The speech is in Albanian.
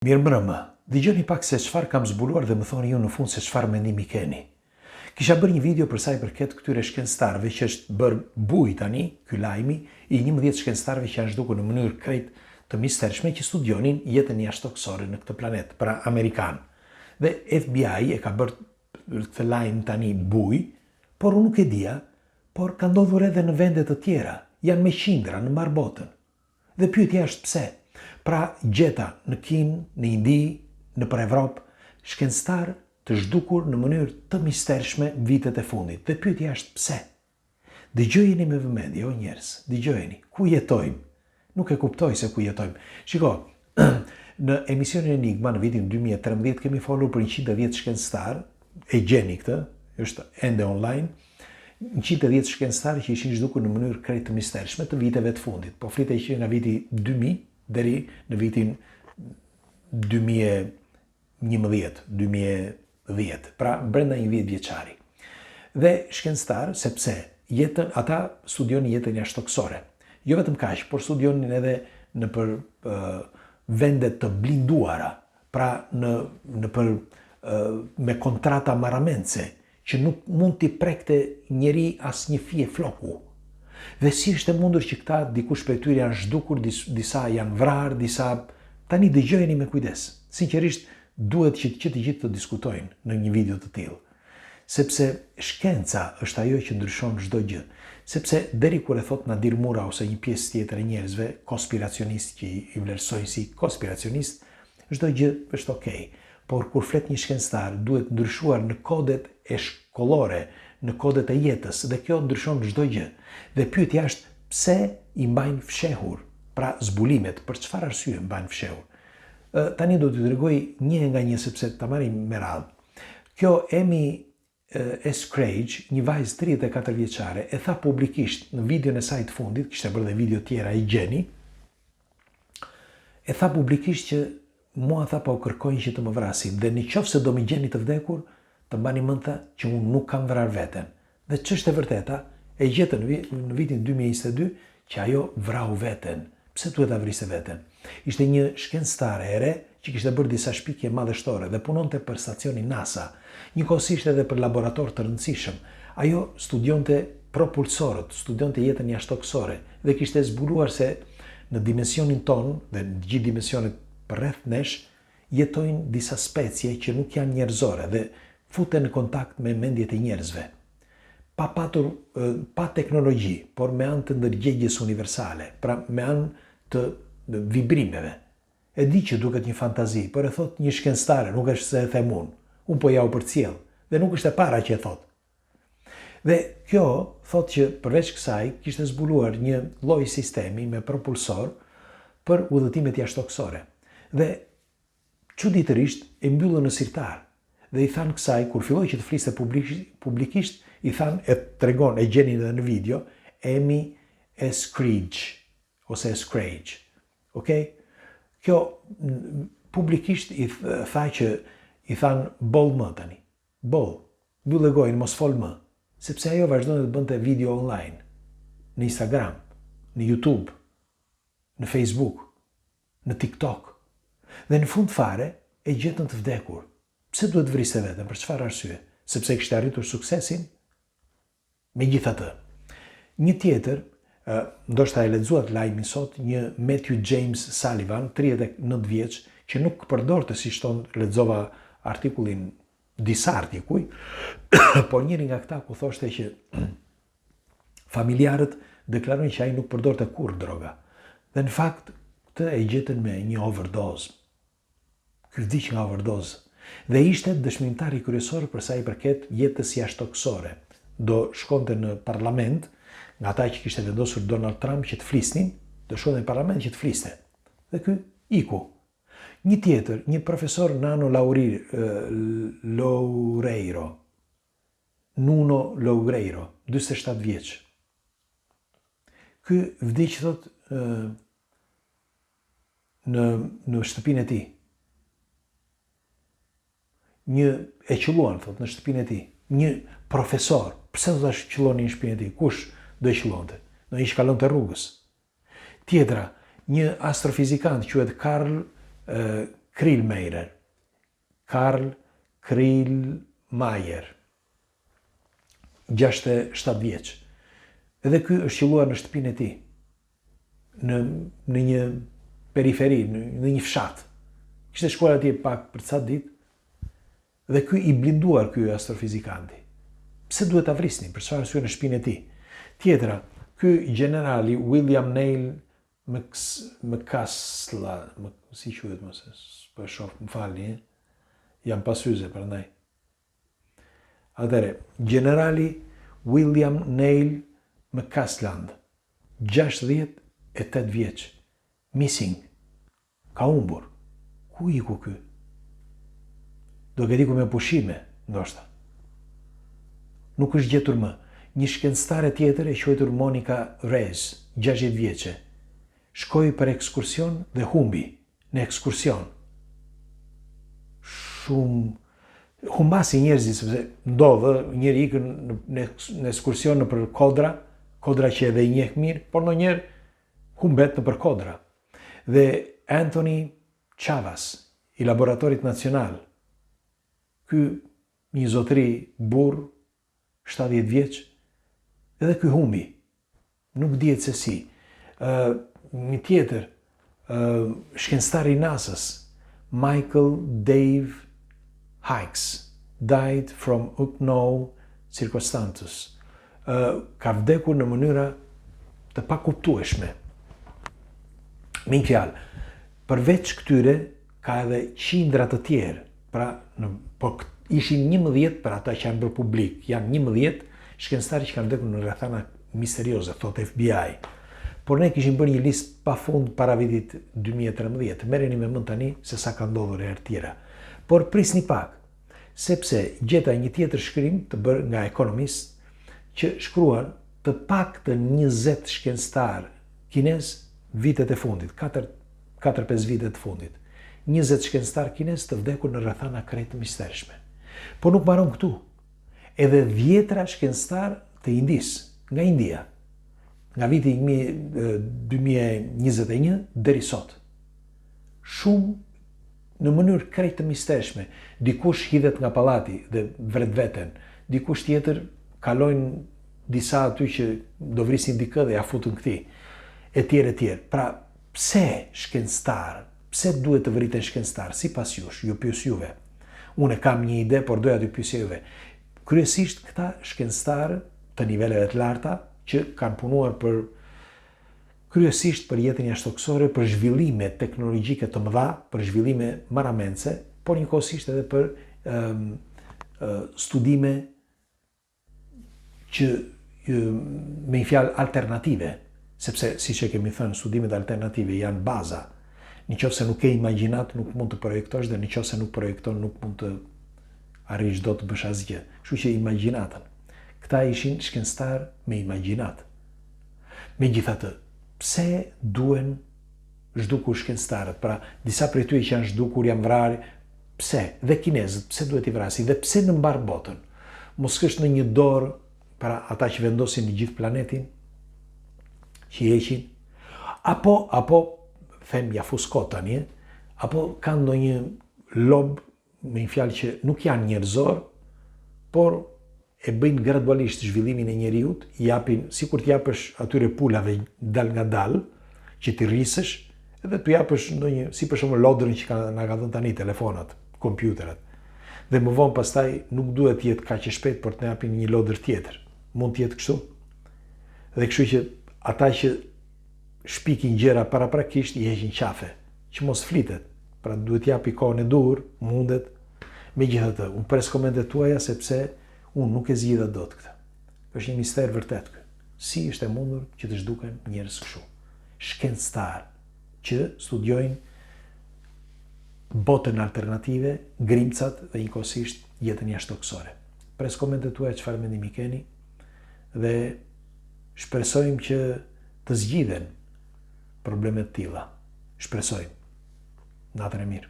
Mirë mbrëma, dëgjoni pak se çfarë kam zbuluar dhe më thoni ju në fund se çfarë mendimi keni. Kisha bërë një video për sa i përket këtyre shkencëtarëve që është bërë buj tani, ky lajmi i 11 shkencëtarëve që janë zhdukur në mënyrë krejt të mistershme që studionin jetën jashtëtoksore në këtë planet, pra Amerikan. Dhe FBI e ka bërë këtë lajm tani buj, por unë nuk e dija, por ka ndodhur edhe në vende të tjera, janë me qindra në mbar botën. Dhe pyetja është pse? Pra gjeta në Kinë, në Indi, në për Evropë, shkencëtar të zhdukur në mënyrë të mistershme vitet e fundit. Dhe pyetja është pse? Dëgjojeni me vëmendje, o njerëz, dëgjojeni, ku jetojmë? Nuk e kuptoj se ku jetojmë. Shiko, në emisionin Enigma në vitin 2013 kemi folur për 110 shkencëtar, e gjeni këtë, është ende online, 110 shkencëtar që ishin zhdukur në mënyrë krejt të mistershme të viteve të fundit. Po flitej që nga viti 2000 deri në vitin 2011-2010, pra brenda një 10 vjeçari. Dhe shkencëtar, sepse ata studionin jetën jashtëtoksore. Jo vetëm kaq, por studionin edhe në për vende të blinduara, pra me kontrata marramendse, që nuk mund t'i prekte njeri as një fije floku. Dhe si është e mundur që këta dikush për tyre janë zhdukur, disa janë vrarë, disa... Tani dëgjojeni me kujdes. Sinqerisht, duhet që të gjithë të diskutojnë në një video të tillë. Sepse shkenca është ajo që ndryshon çdo gjë. Sepse deri kur e thot Nadir Mura ose një pjesë tjetër e njerëzve, konspiracionist që i vlerësojnë si konspiracionist, çdo gjë është okej. Por kur flet një shkencëtar, duhet ndryshuar në kodet e shkollore, në kodet e jetës, dhe kjo ndryshon çdo gjë. Dhe pyetja është pse i mbajnë fshehur, pra zbulimet, për çfarë arsye mbajnë fshehur. Tani do t'ju tregoj një nga një sepse ta marrim me radhë. Kjo Amy S. Craig, një vajzë 34 vjeçare, e tha publikisht në videon e saj të fundit, kishte bërë dhe video tjera e gjeni, e tha publikisht që mua tha po kërkojnë që të më vrasin, dhe në qoftë se do më gjeni të vdekur, të mbani mend që unë nuk kam vrarë veten. Dhe ç'është e vërteta, e gjetën në vitin 2022 që ajo vrau veten. Pse duhet ta vriste veten? Ishte një shkencëtare e re që kishte bërë disa shpikje madhështore dhe punonte për stacionin NASA, njëkohësisht edhe për laborator të rëndësishëm. Ajo studionte propulsorët, studionte jetën jashtëtoksore dhe kishte zbuluar se në dimensionin ton dhe në gjithë dimensionet përreth nesh jetojnë disa specie që nuk janë njerëzore dhe futen në kontakt me mendjet e njerëzve. Pa teknologji, por me anë të ndërgjegjes universale, pra me anë të vibrimeve. E di që duket një fantazi, por e thot një shkencëtare, nuk është se e them unë po ja u përcjell, dhe nuk është e para që e thot. Dhe kjo thot që përveç kësaj kishte zbuluar një lloj sistemi me propulsor për udhëtimet jashtëtoksore. Dhe çuditërisht e mbyllën në sirtar. Dhe i thanë kësaj, kur filloi që të fliste publikisht, i thanë, e tregon, e gjeni edhe në video, Amy S. Craig, ose S. Craig. Okej? Kjo publikisht i tha që i thanë boll më tani. Boll. Mbyllë gojën, mos fol më. Sepse ajo vazhdonte të bënte video online, në Instagram, në YouTube, në Facebook, në TikTok. Dhe në fund fare e gjetën të vdekur. Pse duhet vriste veten? Për çfarë arsye? Sepse kishte arritur suksesin? Megjithatë, një tjetër, ndoshta e lexuat lajmin sot, një Matthew James Sullivan, 39 vjeç, që nuk përdorte, si shton, lexova artikullin disa artikuj, por njëri nga këta ku thoshte që familjarët deklarojnë që ai nuk përdorte kurrë droga. Dhe në fakt, këtë e gjetën me një overdose. Ky vdiq nga overdose. Dhe ishte dëshmitari kryesor për sa i përket jetës jashtëtoksore. Do shkonte në parlament, nga ata që kishte vendosur Donald Trump që të flisnin, do shkonte në parlament që të fliste. Dhe ky iku. Një tjetër, një profesor Nuno Loureiro, 47 vjeç. Ky vdiq thot në shtëpinë e tij. E qelluan thot në shtëpinë e tij. Një profesor, pse do ta qelloni në shtëpinë e tij? Kush do e qellonte? Do i shkallonte rrugës. Tjetra, një astrofizikant quhet Carl Krillmeier, Karl Krillmeier, 67 vjeç. Edhe ky është qelluar në shtëpinë e tij, në një periferi, në një fshat. Kishte shkuar atje pak për ca ditë, dhe ky i blinduar ky astrofizikanti. Pse duhet ta vrisnin? Për çfarë arsye në shtëpinë e tij? Tjetra, ky generali William Neil McCasla, si quhet mos e po e shoh, më falni, jam pa syze prandaj. Atëre, generali William Neil McCasland, 68 vjeç, missing, ka humbur. Ku iku ky? Do këtë iku me pushime, ndoshta. Nuk është gjetur më. Një shkencëtare tjetër e quajtur Monica Reyes, 60 vjeçe, shkoi për ekskursion dhe humbi në ekskursion. Shumë humbasi njerëzit, sepse ndodhë njëri ikën në ekskursion në për kodra që edhe i njeh mirë, por ndonjëherë humbet në për kodra. Dhe Anthony Chavas, i Laboratorit Nacional, ky një zotëri burr, 70 vjeç, edhe ky humbi. Nuk dihet se si. Një tjetër, shkencëtari i NASA-s, Michael Dave Hicks, died from unknown circumstances. Ka vdekur në mënyra të pakuptueshme. Me një fjalë, përveç këtyre ka edhe qindra të tjerë. Po ishin 11 për ata që janë bërë publik. Janë 11 shkencëtarë që kanë vdekur në rrethana misterioze, thot FBI. Por ne kishim bërë një listë pafund para vitit 2013. Merreni me mend tani se sa ka ndodhur herë tjera. Por prisni pak, sepse gjeta një tjetër shkrim të bërë nga Economist që shkruan të paktën 20 shkencëtar kinez vitet e fundit, 4-5 vitet e fundit. 20 shkencëtar kinez të vdekur në rrethana krejt mistershme. Po nuk mbaron këtu. Edhe 10 shkencëtar të Indis, nga India, nga viti 2021 deri sot. Shumë në mënyrë krejt të mistershme. Dikush hidhet nga pallati dhe vret veten, dikush tjetër kalojnë disa aty që do vrisin dikë dhe ja futën këtij, etj. Pra, pse shkencëtar? Pse duhet të vriten shkencëtar? Sipas jush, ju pyes juve. Unë kam një ide, por doja t'ju pyesja juve. Kryesisht këta shkencëtarë të niveleve të larta që kanë punuar kryesisht për jetën jashtëtoksore, për zhvillime teknologjike të mëdha, për zhvillime maramense, por njëkohësisht edhe për studime që me një fjalë alternative, sepse siç e kemi thënë, studimet alternative janë baza. Nëse nuk ke imagjinat, nuk mund të projektosh, dhe nëse nuk projekton, nuk mund të arrish dot të bësh asgjë. Kështu që imagjinatën. Këta ishin shkencëtar me imagjinat. Megjithatë, pse duhen zhdukur shkencëtarët? Pra, disa prej tyre që janë zhdukur janë vrarë. Pse? Dhe kinezët, pse duhet i vrasin? Dhe pse në mbar botën? Mos është në një dorë para ata që vendosin në gjithë planetin, që i heqin, apo them ja fuskot tani, apo kanë ndonjë lob, me një fjalë që nuk janë njerëzor, por e bëjnë gradualisht zhvillimin e njeriut, i japin, sikur të japësh atyre pulave dal nga dal, që ti rrisësh, edhe të japësh ndonjë, si për shembull lodrën që na ka dhënë tani telefonat, kompjuterat. Dhe më vonë pastaj nuk duhet të jetë kaq e shpejt për të na japin një lodër tjetër. Mund të jetë kështu. Dhe kështu që ata që shpikin gjëra paraprakisht i heqin qafe, që mos flitet. Pra duhet japi kohën e dur, mundet. Megjithatë, unë pres komentet tuaja sepse unë nuk e zgjidha dot këtë. Është një mister vërtet ky. Si është e mundur që të zhduken njerëz kështu? Shkencëtar që studiojnë botën alternative, grimcat dhe njëkohësisht jetën jashtëtoksore. Pres komentet tuaja çfarë mendimi keni dhe shpresojmë që të zgjidhen problemet të tilla. Shpresojmë. Natën e mirë.